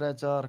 3-4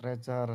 3-4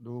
2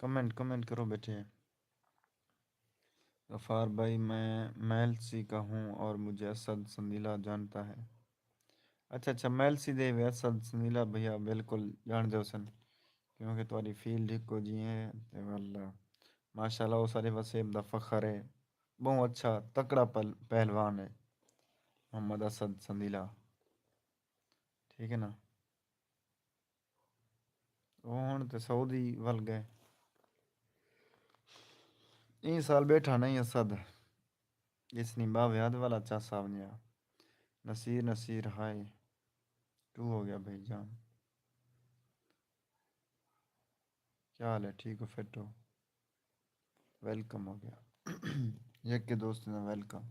comment comment کرو بیٹھے. غفار بھائی میں میلسی کا ہوں اور مجھے اسد سنیلا جانتا ہے. اچھا اچھا میلسی دے وے اسد سنیلا بھیا بالکل جان دو سن کیونکہ تمہاری فیلڈ ایک کو جی ہے واللہ ماشاءاللہ وہ سارے وسیب دا فخر ہے. بہت اچھا تکڑا پہلوان ہے محمد اسد سنیلا. ٹھیک ہے نا. وہ ہوں تو سعودی ول گئے. این سال بیٹھا نہیں اسد اس نے باویاد والا چا صاحب نے. نصیر نصیر ہائے تو ہو گیا بھائی جان. کیا حال ہے ٹھیک ہو فٹ ہو. ویلکم ہو گیا. یک کے دوست نے ویلکم.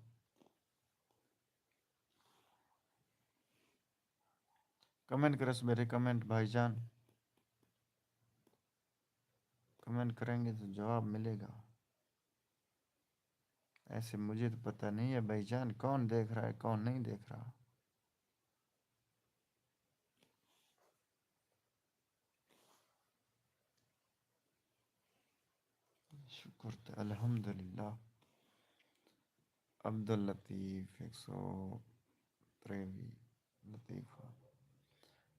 کمنٹ کرس میرے کمنٹ بھائی جان. کمنٹ کریں گے تو جواب ملے گا. ایسے مجھے تو پتہ نہیں ہے بھائی جان کون دیکھ رہا ہے کون نہیں دیکھ رہا. شکر الحمدللہ. عبداللطیف 123 لطیف خان.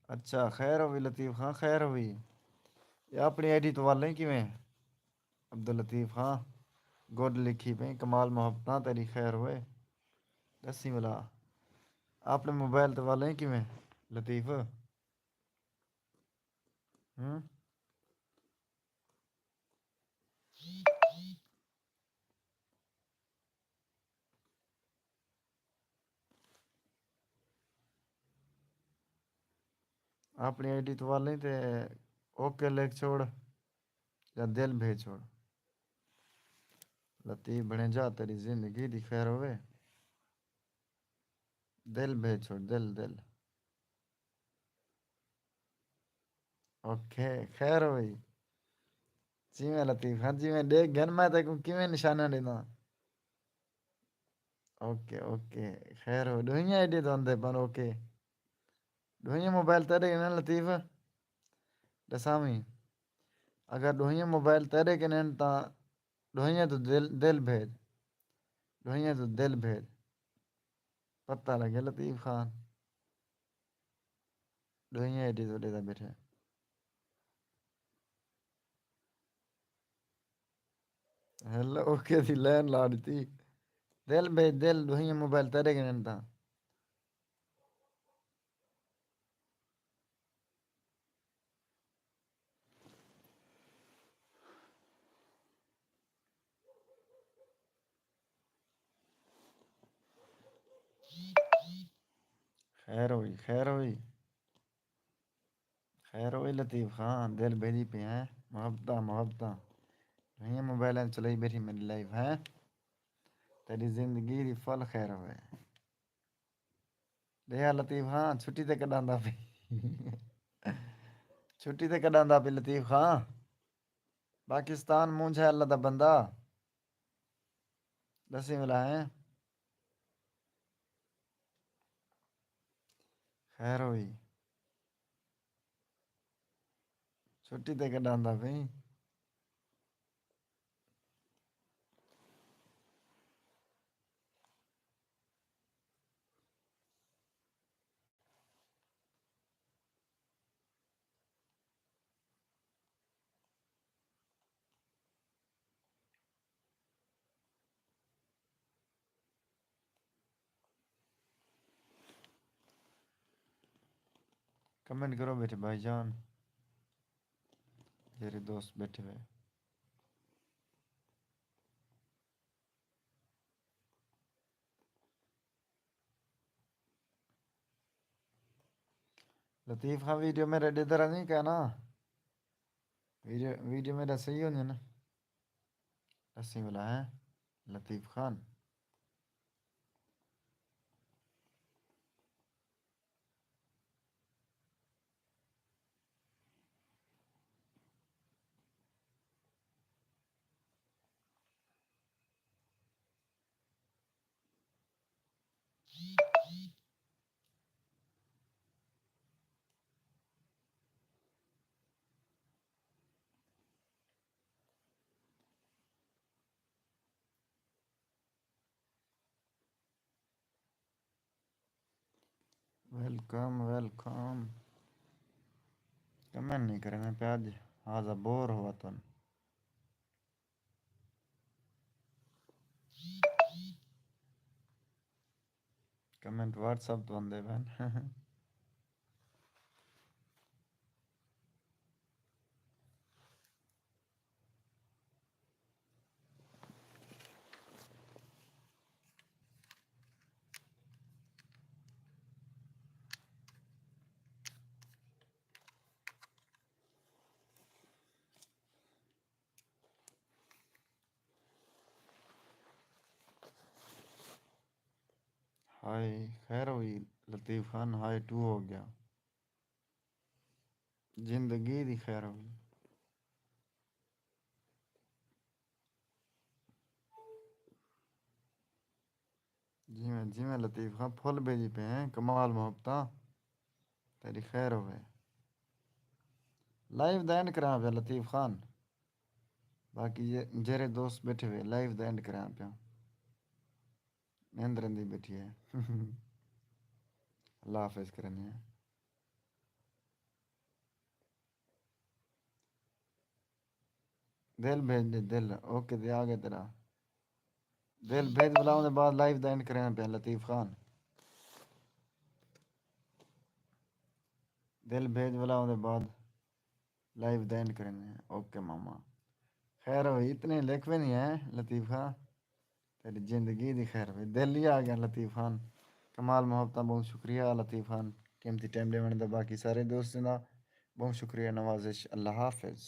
اچھا خیر ہوئی لطیف خان خیر ہوئی. یہ اپنی آئی ڈی تو والیں کیویں عبداللطیف خان گڈ لکھی پہ کمال محبت تیری خیر ہوئے. دسی ملا اپنے موبائل تو والیں کیویں لطیف. ہوں اپنی آئی ڈی تو والیں تے اوکے لکھ چھوڑ یا دل بھیج چھوڑ. لطیف بنے جا تیری زندگی دی خیر ہوئے. دل بھیج چھوڑ دل دل. اوکے خیر ہوئی. جی میں لطیف ہاں جی میں دیکھ گن میں تے کیویں نشانہ دینا. اوکے اوکے خیر ہو ڈوئیاں آئی ڈی تو آندے پر اوکے. ڈوئیاں موبائل تیرے نا لطیف دساویں. اگر ڈوئیاں موبائل تیرے کے نین تا ڈوئیاں تو دل بھیج. ڈوئیاں تو دل بھیج. پتہ لگے لطیف خان. ڈوئیاں آئی ڈی تو دے بیٹھے. ہیلو اوکے تھی لین لا دیتی. دل بھیج دل ڈوئیاں موبائل تیرے کے نین تا. خیر ہوئی خیر ہوئی. خیر ہوئی لطیف خان دل بھیجی پہ ہیں محبتاں محبتاں. نہیں موبائل چلائی بیٹھی میری لائف ہے. تیری زندگی دی فل خیر ہوئے. دیکھا لطیف خان چھٹی تے کڈ آندا پئی. چھٹی تے کڈ آندا پئی لطیف خان. پاکستان مونجھ ہے اللہ دا بندہ. دسی ملا ہے. خیر ہوئی. چھٹی تے کڈ آندا پئی. کمنٹ کرو بیٹے بھائی جان. میرے دوست بیٹھے ہوئے. لطیف خان ویڈیو میرے ادھر نہیں کہنا. ویڈیو میرا صحیح ہو نا. اسی ملا ہے Latif Khan. Welcome welcome. Comment نہیں کرے میں پہ آج آج بور ہوا تو کمنٹ واٹس اپ تو بندے بہن. ہائے خیر ہوئی لطیف خان ہائے 2 ہو گیا. زندگی دی خیر ہوئی. جی میں لطیف خان پھول بھیجی پہ ہیں کمال محبتہ تیری خیر ہوئے. لائیو دا اینڈ کراں پہ لطیف خان باقی یہ جیرے دوست بیٹھے ہوئے لائیو دا اینڈ کراں پہ نیندر اندی بیٹھی ہے. اللہ حافظ کرنے ہیں. دل بھیج دے دل اوکے دے آ گیا تیرا دل بھیج بلاؤں دے بعد لائیو دا اینڈ کراں پہ لطیف خان دل بھیج بلاؤں دے بعد لائیو دا اینڈ کرنے ہیں. اوکے ماما خیر ہوئی اتنے لکھوے نہیں ہیں لطیف خان تیری زندگی دی خیر ہوئی. دل ہی آ گیا لطیف خان. کمال محبتہ بہت شکریہ لطیف خان قیمتی ٹائم دے دا باقی سارے دوستوں دا بہت شکریہ نوازش. اللہ حافظ.